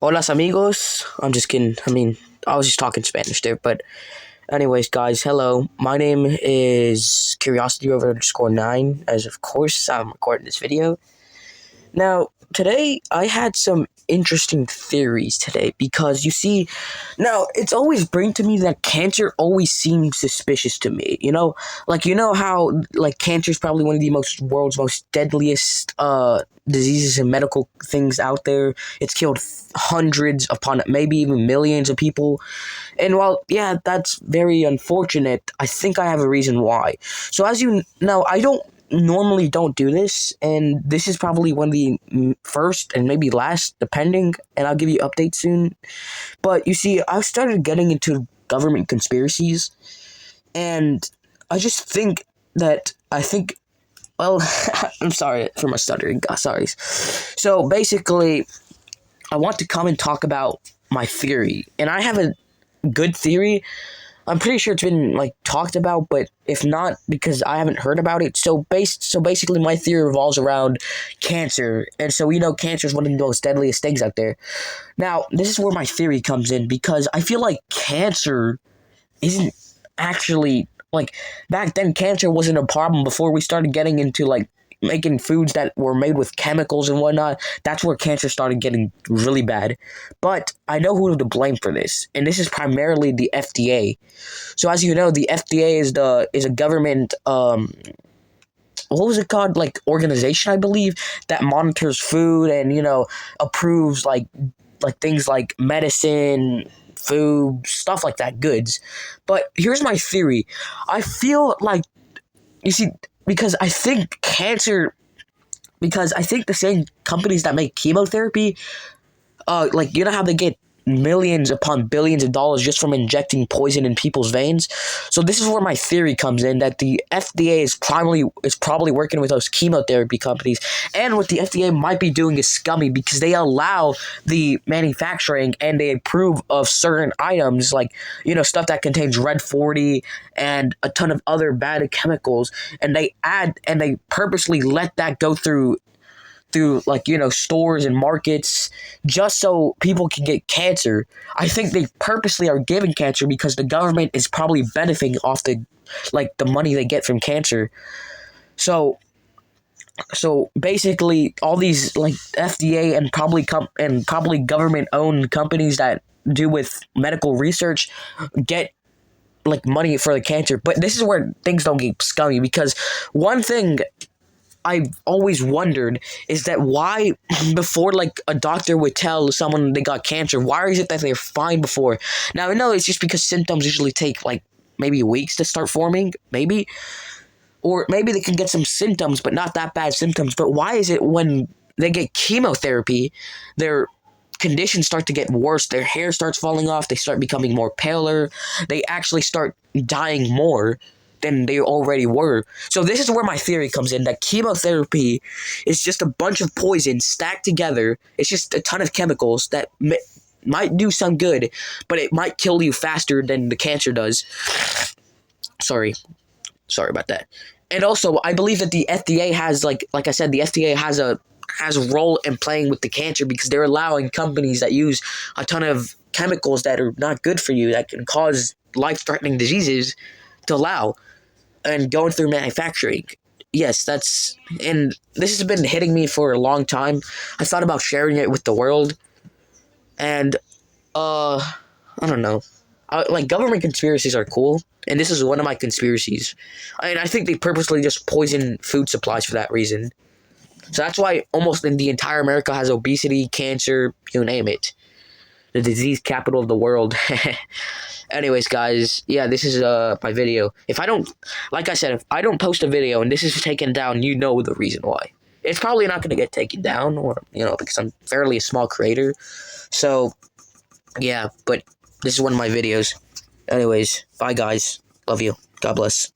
Hola amigos. I'm just kidding. I was just talking Spanish there, but anyways, guys, hello. My name is Curiosity_9, as of course I'm recording this video. Now, today I had some interesting theories today because you see, now it's always bring to me that cancer always seems suspicious to me. How cancer is probably one of the world's most deadliest diseases and medical things out there. It's killed hundreds upon maybe even millions of people. And while, yeah, that's very unfortunate, I think I have a reason why. So as you know, I don't do this, and this is probably one of the first and maybe last, depending, and I'll give you updates soon. But you see, I started getting into government conspiracies, and well, I'm sorry for my stuttering, sorry. So basically, I want to come and talk about my theory, and I have a good theory. I'm pretty sure it's been talked about, but if not, because I haven't heard about it. So basically, my theory revolves around cancer, and so cancer is one of the most deadliest things out there. Now, this is where my theory comes in because I feel like cancer isn't actually back then. Cancer wasn't a problem before we started getting into making foods that were made with chemicals and whatnot. That's where cancer started getting really bad. But I know who to blame for this, and this is primarily the FDA. So as you know, the FDA is a government what was it called? Organization, I believe, that monitors food and approves things like medicine, food, stuff like that, goods. But here's my theory. I feel like, you see, because I think the same companies that make chemotherapy, how they get millions upon billions of dollars just from injecting poison in people's veins. So this is where my theory comes in, that the FDA is probably working with those chemotherapy companies, and what the FDA might be doing is scummy because they allow the manufacturing and they approve of certain items stuff that contains Red 40 and a ton of other bad chemicals, and they purposely let that go through stores and markets just so people can get cancer. I think they purposely are giving cancer because the government is probably benefiting off the money they get from cancer. So basically all these FDA and probably government owned companies that do with medical research get money for the cancer. But this is where things don't get scummy, because one thing I've always wondered is that why before a doctor would tell someone they got cancer, why is it that they're fine before? Now I know it's just because symptoms usually take maybe weeks to start forming, maybe, or maybe they can get some symptoms but not that bad symptoms. But why is it when they get chemotherapy, their conditions start to get worse, their hair starts falling off, they start becoming more paler, they actually start dying more than they already were? So this is where my theory comes in, that chemotherapy is just a bunch of poison stacked together. It's just a ton of chemicals that might do some good, but it might kill you faster than the cancer does. Sorry about that. And also, I believe that the FDA has, like I said, the FDA has a role in playing with the cancer because they're allowing companies that use a ton of chemicals that are not good for you, that can cause life-threatening diseases, to allow, and going through manufacturing. Yes, and this has been hitting me for a long time. I thought about sharing it with the world, and I don't know. Government conspiracies are cool, and this is one of my conspiracies. And I think they purposely just poison food supplies for that reason. So that's why almost in the entire America has obesity, cancer, you name it. The disease capital of the world. Anyways, guys, yeah, this is my video. If I don't post a video and this is taken down, you know the reason why. It's probably not going to get taken down, or because I'm fairly a small creator. So, yeah, but this is one of my videos. Anyways, bye guys. Love you. God bless.